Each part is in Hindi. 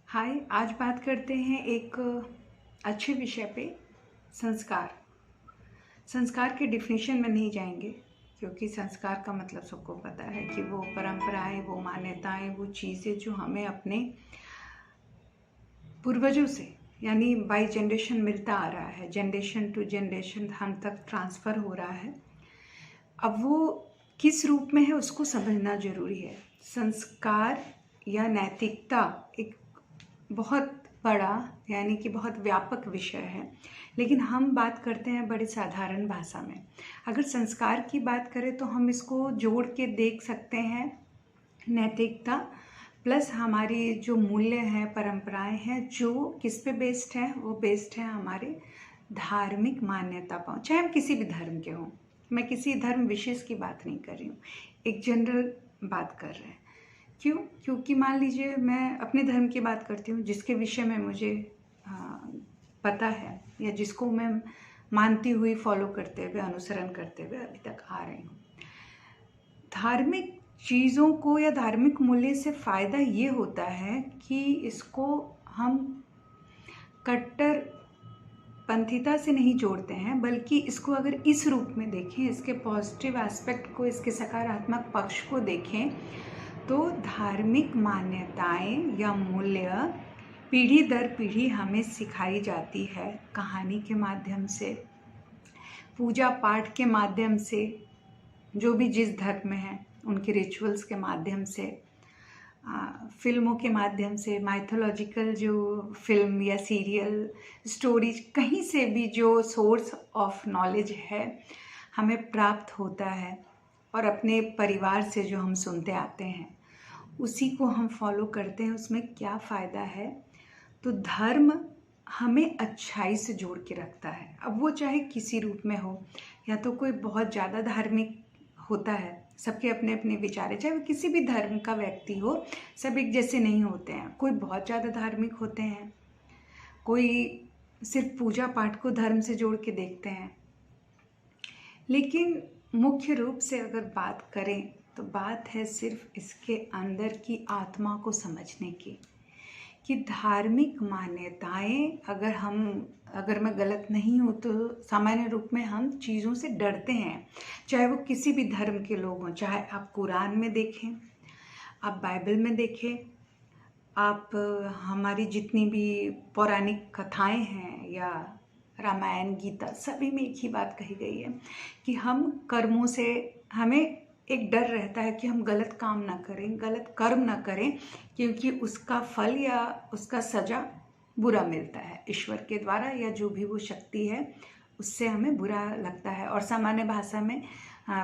हाय, आज बात करते हैं एक अच्छे विषय पे। संस्कार। संस्कार के डिफिनीशन में नहीं जाएंगे, क्योंकि संस्कार का मतलब सबको पता है कि वो परंपराएं, वो मान्यताएं, वो चीज़ें जो हमें अपने पूर्वजों से यानी बाई जनरेशन मिलता आ रहा है, जनरेशन टू जनरेशन हम तक ट्रांसफ़र हो रहा है। अब वो किस रूप में है उसको समझना ज़रूरी है। संस्कार या नैतिकता एक बहुत बड़ा यानी कि बहुत व्यापक विषय है, लेकिन हम बात करते हैं बड़ी साधारण भाषा में। अगर संस्कार की बात करें तो हम इसको जोड़ के देख सकते हैं, नैतिकता प्लस हमारी जो मूल्य हैं, परंपराएं हैं, जो किस पे बेस्ड है, वो बेस्ड है हमारे धार्मिक मान्यता पर। चाहे हम किसी भी धर्म के हों, मैं किसी धर्म विशेष की बात नहीं कर रही हूँ, एक जनरल बात कर रहे हैं। क्यों? क्योंकि मान लीजिए मैं अपने धर्म की बात करती हूँ, जिसके विषय में मुझे पता है या जिसको मैं मानती हुई, फॉलो करते हुए, अनुसरण करते हुए अभी तक आ रही हूँ। धार्मिक चीज़ों को या धार्मिक मूल्य से फ़ायदा ये होता है कि इसको हम कट्टर पंथिता से नहीं जोड़ते हैं, बल्कि इसको अगर इस रूप में देखें, इसके पॉजिटिव एस्पेक्ट को, इसके सकारात्मक पक्ष को देखें, तो धार्मिक मान्यताएं या मूल्य पीढ़ी दर पीढ़ी हमें सिखाई जाती है, कहानी के माध्यम से, पूजा पाठ के माध्यम से, जो भी जिस धर्म में है उनके रिचुअल्स के माध्यम से, फिल्मों के माध्यम से, माइथोलॉजिकल जो फिल्म या सीरियल, स्टोरीज, कहीं से भी जो सोर्स ऑफ नॉलेज है हमें प्राप्त होता है, और अपने परिवार से जो हम सुनते आते हैं उसी को हम फॉलो करते हैं। उसमें क्या फ़ायदा है? तो धर्म हमें अच्छाई से जोड़ के रखता है। अब वो चाहे किसी रूप में हो, या तो कोई बहुत ज़्यादा धार्मिक होता है, सबके अपने अपने विचार है, चाहे वो किसी भी धर्म का व्यक्ति हो, सब एक जैसे नहीं होते हैं। कोई बहुत ज़्यादा धार्मिक होते हैं, कोई सिर्फ पूजा पाठ को धर्म से जोड़ के देखते हैं। लेकिन मुख्य रूप से अगर बात करें तो बात है सिर्फ इसके अंदर की आत्मा को समझने की, कि धार्मिक मान्यताएं अगर मैं गलत नहीं हूँ तो सामान्य रूप में हम चीज़ों से डरते हैं, चाहे वो किसी भी धर्म के लोग हों। चाहे आप कुरान में देखें, आप बाइबल में देखें, आप हमारी जितनी भी पौराणिक कथाएं हैं या रामायण, गीता, सभी में एक ही बात कही गई है कि हम कर्मों से, हमें एक डर रहता है कि हम गलत काम ना करें, गलत कर्म ना करें, क्योंकि उसका फल या उसका सजा बुरा मिलता है ईश्वर के द्वारा, या जो भी वो शक्ति है उससे हमें बुरा लगता है। और सामान्य भाषा में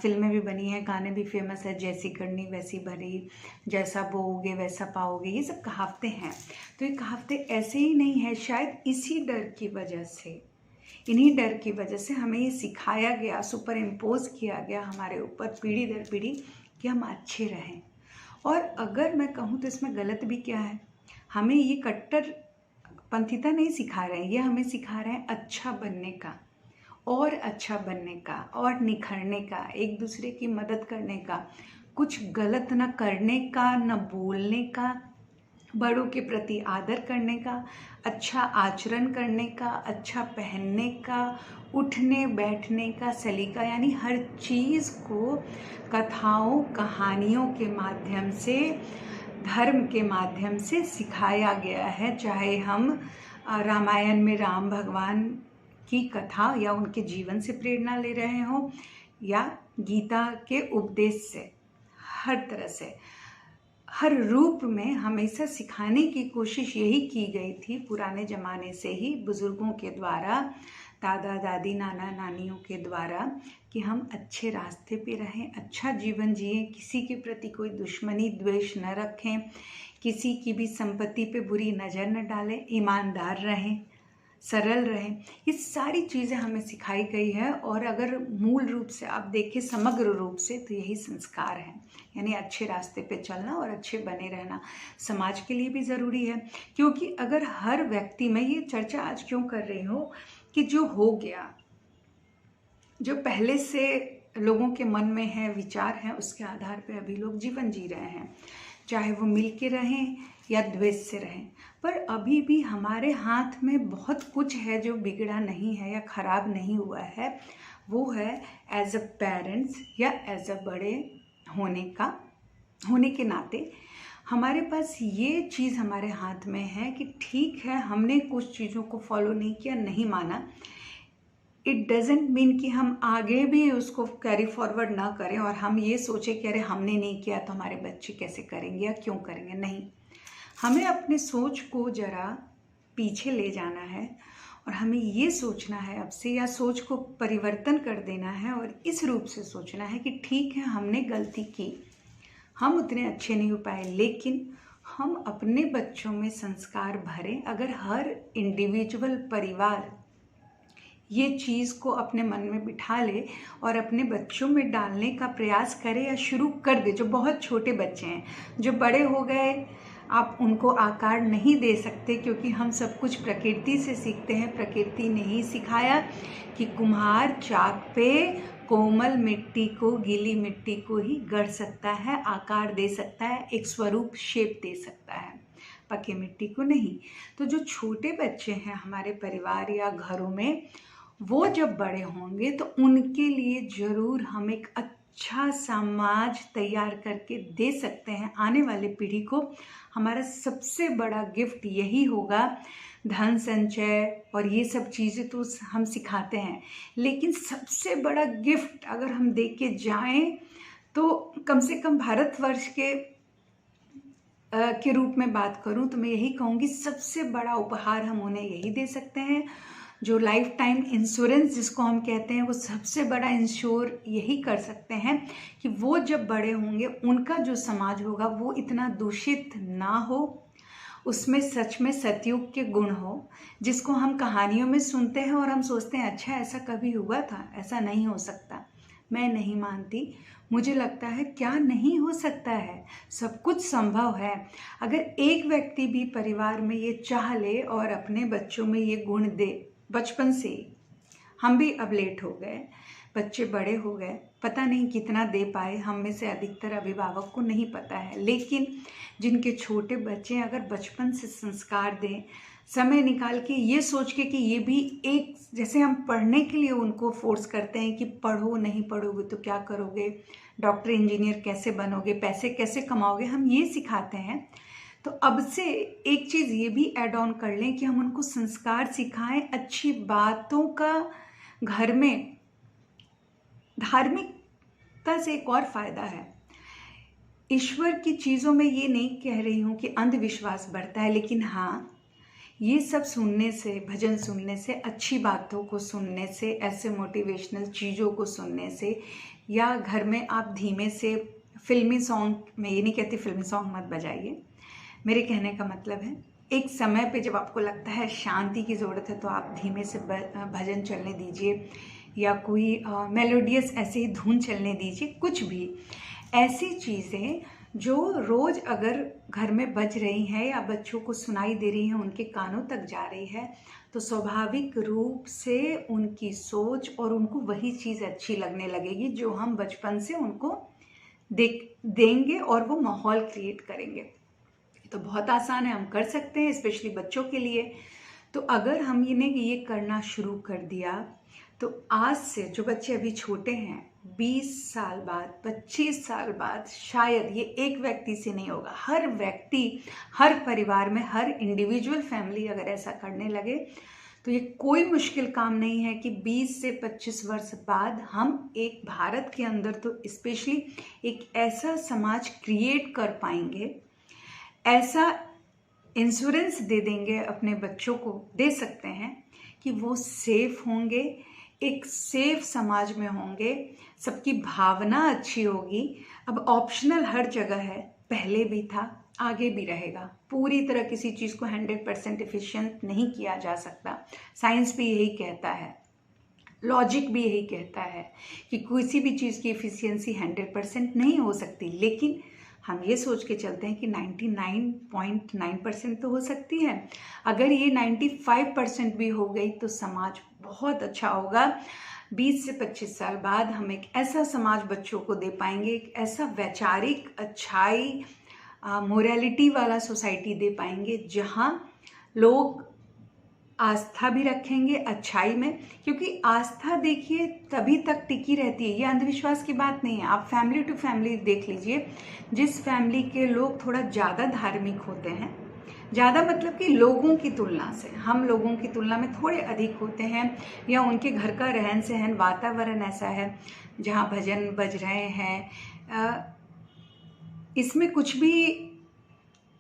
फिल्में भी बनी हैं, गाने भी फेमस है, जैसी करनी वैसी भरी, जैसा बोओगे वैसा पाओगे, ये सब कहावतें हैं। तो ये कहावतें ऐसे ही नहीं है, शायद इसी डर की वजह से, इन्हीं डर की वजह से हमें ये सिखाया गया, सुपर इम्पोज किया गया हमारे ऊपर पीढ़ी दर पीढ़ी कि हम अच्छे रहें। और अगर मैं कहूँ तो इसमें गलत भी क्या है? हमें ये कट्टर पंथिता नहीं सिखा रहे हैं, ये हमें सिखा रहे हैं अच्छा बनने का, और अच्छा बनने का, और निखरने का, एक दूसरे की मदद करने का, कुछ गलत न करने का, न बोलने का, बड़ों के प्रति आदर करने का, अच्छा आचरण करने का, अच्छा पहनने का, उठने बैठने का सलीका, यानी हर चीज़ को कथाओं, कहानियों के माध्यम से, धर्म के माध्यम से सिखाया गया है। चाहे हम रामायण में राम भगवान की कथा या उनके जीवन से प्रेरणा ले रहे हों, या गीता के उपदेश से, हर तरह से, हर रूप में हमेशा सिखाने की कोशिश यही की गई थी पुराने ज़माने से ही, बुज़ुर्गों के द्वारा, दादा दादी, नाना नानियों के द्वारा, कि हम अच्छे रास्ते पे रहें, अच्छा जीवन जिएं, किसी के प्रति कोई दुश्मनी द्वेष न रखें, किसी की भी संपत्ति पे बुरी नज़र न डालें, ईमानदार रहें, सरल रहें। ये सारी चीज़ें हमें सिखाई गई है। और अगर मूल रूप से आप देखें, समग्र रूप से, तो यही संस्कार है, यानी अच्छे रास्ते पे चलना और अच्छे बने रहना समाज के लिए भी ज़रूरी है। क्योंकि अगर हर व्यक्ति, मैं ये चर्चा आज क्यों कर रही हूँ, कि जो हो गया, जो पहले से लोगों के मन में है, विचार हैं, उसके आधार पे अभी लोग जीवन जी रहे हैं, चाहे वो मिल के रहें या द्वेष से रहें। पर अभी भी हमारे हाथ में बहुत कुछ है जो बिगड़ा नहीं है या ख़राब नहीं हुआ है। वो है एज अ पेरेंट्स या एज अ बड़े होने के नाते हमारे पास ये चीज़ हमारे हाथ में है कि ठीक है, हमने कुछ चीज़ों को फॉलो नहीं किया, नहीं माना, इट डजेंट मीन कि हम आगे भी उसको कैरी फॉरवर्ड ना करें और हम ये सोचें कि अरे हमने नहीं किया तो हमारे बच्चे कैसे करेंगे या क्यों करेंगे। नहीं, हमें अपने सोच को ज़रा पीछे ले जाना है और हमें ये सोचना है अब से, या सोच को परिवर्तन कर देना है और इस रूप से सोचना है कि ठीक है, हमने गलती की, हम उतने अच्छे नहीं हो पाए, लेकिन हम अपने बच्चों में संस्कार भरें। अगर हर इंडिविजुअल परिवार ये चीज़ को अपने मन में बिठा ले और अपने बच्चों में डालने का प्रयास करे या शुरू कर दे। जो बहुत छोटे बच्चे हैं, जो बड़े हो गए, आप उनको आकार नहीं दे सकते, क्योंकि हम सब कुछ प्रकृति से सीखते हैं। प्रकृति ने ही सिखाया कि कुम्हार चाक पे कोमल मिट्टी को, गीली मिट्टी को ही गढ़ सकता है, आकार दे सकता है, एक स्वरूप शेप दे सकता है, पक्के मिट्टी को नहीं। तो जो छोटे बच्चे हैं हमारे परिवार या घरों में, वो जब बड़े होंगे तो उनके लिए ज़रूर हम एक अच्छा समाज तैयार करके दे सकते हैं। आने वाले पीढ़ी को हमारा सबसे बड़ा गिफ्ट यही होगा। धन संचय और ये सब चीज़ें तो हम सिखाते हैं, लेकिन सबसे बड़ा गिफ्ट अगर हम दे के जाएँ तो कम से कम भारतवर्ष के रूप में बात करूं तो मैं यही कहूँगी, सबसे बड़ा उपहार हम उन्हें यही दे सकते हैं। जो लाइफ टाइम इंश्योरेंस जिसको हम कहते हैं, वो सबसे बड़ा इंश्योर यही कर सकते हैं कि वो जब बड़े होंगे उनका जो समाज होगा वो इतना दूषित ना हो, उसमें सच में सतयुग के गुण हो, जिसको हम कहानियों में सुनते हैं और हम सोचते हैं अच्छा ऐसा कभी हुआ था, ऐसा नहीं हो सकता। मैं नहीं मानती, मुझे लगता है क्या नहीं हो सकता है, सब कुछ संभव है। अगर एक व्यक्ति भी परिवार में ये चाह ले और अपने बच्चों में ये गुण दे बचपन से ही। हम भी अब लेट हो गए, बच्चे बड़े हो गए, पता नहीं कितना दे पाए, हम में से अधिकतर अभिभावक को नहीं पता है, लेकिन जिनके छोटे बच्चे अगर बचपन से संस्कार दें, समय निकाल के ये सोच के कि ये भी एक, जैसे हम पढ़ने के लिए उनको फोर्स करते हैं कि पढ़ो, नहीं पढ़ोगे तो क्या करोगे, डॉक्टर इंजीनियर कैसे बनोगे, पैसे कैसे कमाओगे, हम ये सिखाते हैं। तो अब से एक चीज़ ये भी ऐड ऑन कर लें कि हम उनको संस्कार सिखाएं, अच्छी बातों का। घर में धार्मिकता से एक और फायदा है, ईश्वर की चीज़ों में ये नहीं कह रही हूँ कि अंधविश्वास बढ़ता है, लेकिन हाँ, ये सब सुनने से, भजन सुनने से, अच्छी बातों को सुनने से, ऐसे मोटिवेशनल चीज़ों को सुनने से, या घर में आप धीमे से फिल्मी सॉन्ग, मैं ये नहीं कहती फिल्मी सॉन्ग मत बजाइए, मेरे कहने का मतलब है एक समय पे जब आपको लगता है शांति की ज़रूरत है तो आप धीमे से भजन चलने दीजिए, या कोई मेलोडियस ऐसे ही धुन चलने दीजिए। कुछ भी ऐसी चीज़ें जो रोज़ अगर घर में बज रही हैं या बच्चों को सुनाई दे रही हैं, उनके कानों तक जा रही है, तो स्वाभाविक रूप से उनकी सोच और उनको वही चीज़ अच्छी लगने लगेगी जो हम बचपन से उनको देंगे और वो माहौल क्रिएट करेंगे। तो बहुत आसान है, हम कर सकते हैं, स्पेशली बच्चों के लिए। तो अगर हम इन्हें ये करना शुरू कर दिया तो आज से जो बच्चे अभी छोटे हैं, 20 साल बाद, 25 साल बाद, शायद ये एक व्यक्ति से नहीं होगा, हर व्यक्ति, हर परिवार में, हर इंडिविजुअल फैमिली अगर ऐसा करने लगे तो ये कोई मुश्किल काम नहीं है कि 20 से 25 वर्ष बाद हम एक भारत के अंदर तो स्पेशली एक ऐसा समाज क्रिएट कर पाएंगे, ऐसा इंश्योरेंस दे देंगे, अपने बच्चों को दे सकते हैं कि वो सेफ होंगे, एक सेफ समाज में होंगे, सबकी भावना अच्छी होगी। अब ऑप्शनल हर जगह है, पहले भी था, आगे भी रहेगा। पूरी तरह किसी चीज़ को 100% एफिशिएंट नहीं किया जा सकता। साइंस भी यही कहता है, लॉजिक भी यही कहता है कि किसी भी चीज़ की एफिशिएंसी 100% नहीं हो सकती, लेकिन हम ये सोच के चलते हैं कि 99.9% तो हो सकती है। अगर ये 95% भी हो गई तो समाज बहुत अच्छा होगा। 20 से 25 साल बाद हम एक ऐसा समाज बच्चों को दे पाएंगे, एक ऐसा वैचारिक अच्छाई, मोरालिटी वाला सोसाइटी दे पाएंगे, जहाँ लोग आस्था भी रखेंगे अच्छाई में। क्योंकि आस्था देखिए तभी तक टिकी रहती है, ये अंधविश्वास की बात नहीं है। आप फैमिली टू फैमिली देख लीजिए, जिस फैमिली के लोग थोड़ा ज़्यादा धार्मिक होते हैं, ज़्यादा मतलब कि लोगों की तुलना से, हम लोगों की तुलना में थोड़े अधिक होते हैं, या उनके घर का रहन सहन वातावरण ऐसा है जहाँ भजन बज रहे हैं, इसमें कुछ भी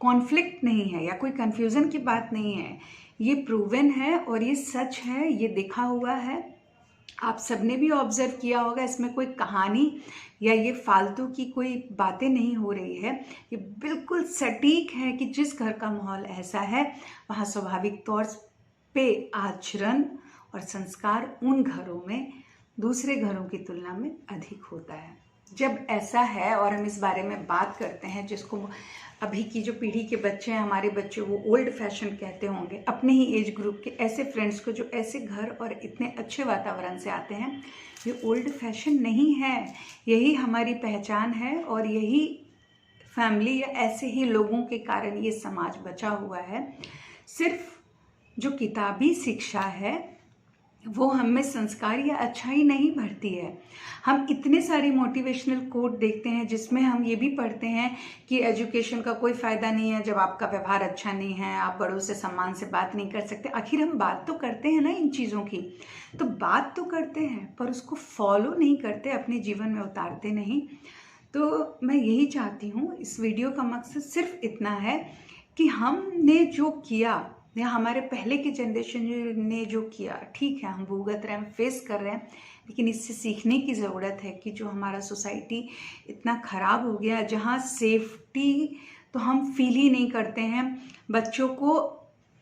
कॉन्फ्लिक्ट नहीं है या कोई कन्फ्यूज़न की बात नहीं है, ये प्रूवन है और ये सच है, ये देखा हुआ है। आप सबने भी ऑब्जर्व किया होगा, इसमें कोई कहानी या ये फालतू की कोई बातें नहीं हो रही है, ये बिल्कुल सटीक है कि जिस घर का माहौल ऐसा है वहाँ स्वाभाविक तौर पे आचरण और संस्कार उन घरों में दूसरे घरों की तुलना में अधिक होता है। जब ऐसा है और हम इस बारे में बात करते हैं, जिसको अभी की जो पीढ़ी के बच्चे हैं, हमारे बच्चे, वो ओल्ड फैशन कहते होंगे अपने ही एज ग्रुप के ऐसे फ्रेंड्स को जो ऐसे घर और इतने अच्छे वातावरण से आते हैं, ये ओल्ड फैशन नहीं है, यही हमारी पहचान है और यही फैमिली या ऐसे ही लोगों के कारण ये समाज बचा हुआ है। सिर्फ जो किताबी शिक्षा है वो हम में संस्कार या अच्छाई नहीं भरती है। हम इतने सारे मोटिवेशनल कोट देखते हैं जिसमें हम ये भी पढ़ते हैं कि एजुकेशन का कोई फ़ायदा नहीं है जब आपका व्यवहार अच्छा नहीं है, आप बड़ों से सम्मान से बात नहीं कर सकते। आखिर हम बात तो करते हैं ना इन चीज़ों की, तो बात तो करते हैं पर उसको फॉलो नहीं करते, अपने जीवन में उतारते नहीं। तो मैं यही चाहती हूँ, इस वीडियो का मकसद सिर्फ इतना है कि हमने जो किया या हमारे पहले के जनरेशन ने जो किया, ठीक है, हम भुगत रहे हैं, फेस कर रहे हैं, लेकिन इससे सीखने की ज़रूरत है कि जो हमारा सोसाइटी इतना ख़राब हो गया, जहाँ सेफ्टी तो हम फील ही नहीं करते हैं। बच्चों को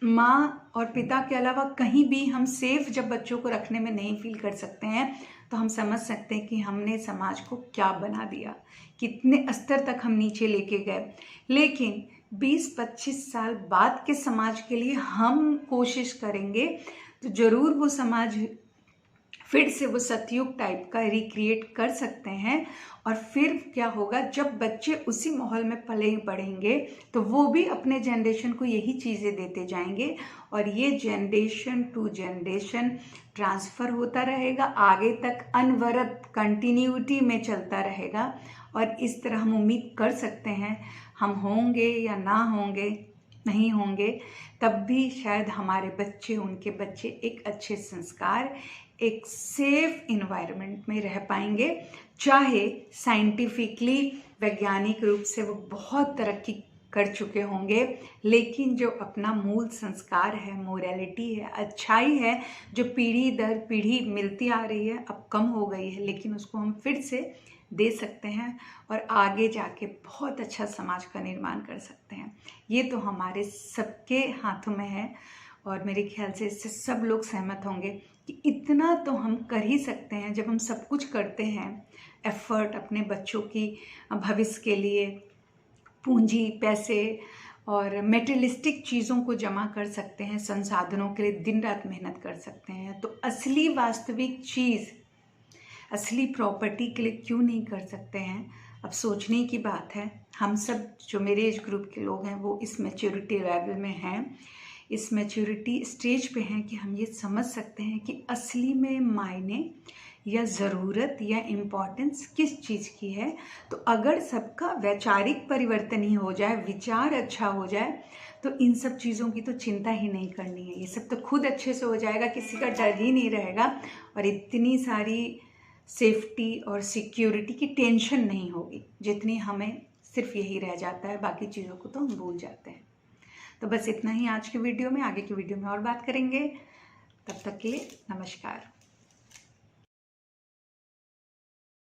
माँ और पिता के अलावा कहीं भी हम सेफ जब बच्चों को रखने में नहीं फील कर सकते हैं, तो हम समझ सकते हैं कि हमने समाज को क्या बना दिया, कितने स्तर तक हम नीचे लेके गए। लेकिन 20-25 साल बाद के समाज के लिए हम कोशिश करेंगे तो ज़रूर वो समाज फिर से वो सतयुग टाइप का रिक्रिएट कर सकते हैं। और फिर क्या होगा, जब बच्चे उसी माहौल में पले बढ़ेंगे तो वो भी अपने जनरेशन को यही चीज़ें देते जाएंगे और ये जनरेशन टू जनरेशन ट्रांसफ़र होता रहेगा, आगे तक अनवरत कंटिन्यूटी में चलता रहेगा। और इस तरह हम उम्मीद कर सकते हैं, हम होंगे या ना होंगे, नहीं होंगे, तब भी शायद हमारे बच्चे, उनके बच्चे एक अच्छे संस्कार, एक सेफ इन्वायरमेंट में रह पाएंगे। चाहे साइंटिफिकली, वैज्ञानिक रूप से वो बहुत तरक्की कर चुके होंगे, लेकिन जो अपना मूल संस्कार है, मोरालिटी है, अच्छाई है, जो पीढ़ी दर पीढ़ी मिलती आ रही है, अब कम हो गई है, लेकिन उसको हम फिर से दे सकते हैं और आगे जाके बहुत अच्छा समाज का निर्माण कर सकते हैं। ये तो हमारे सबके हाथों में है और मेरे ख्याल से इससे सब लोग सहमत होंगे कि इतना तो हम कर ही सकते हैं। जब हम सब कुछ करते हैं, एफर्ट अपने बच्चों की भविष्य के लिए, पूंजी, पैसे और मेटेरियलिस्टिक चीज़ों को जमा कर सकते हैं, संसाधनों के लिए दिन रात मेहनत कर सकते हैं, तो असली वास्तविक चीज़, असली प्रॉपर्टी के लिए क्यों नहीं कर सकते हैं। अब सोचने की बात है। हम सब जो मेरे एज ग्रुप के लोग हैं वो इस मैच्योरिटी लेवल में हैं, इस मैच्योरिटी स्टेज पे हैं कि हम ये समझ सकते हैं कि असली में मायने या ज़रूरत या इम्पोर्टेंस किस चीज़ की है। तो अगर सबका वैचारिक परिवर्तन ही हो जाए, विचार अच्छा हो जाए, तो इन सब चीज़ों की तो चिंता ही नहीं करनी है। ये सब तो खुद अच्छे से हो जाएगा, किसी का डर ही नहीं रहेगा और इतनी सारी सेफ्टी और सिक्योरिटी की टेंशन नहीं होगी जितनी हमें सिर्फ यही रह जाता है। बाकी चीज़ों को तो हम भूल जाते हैं। तो बस इतना ही आज के वीडियो में। आगे की वीडियो में और बात करेंगे। तब तक के लिए नमस्कार।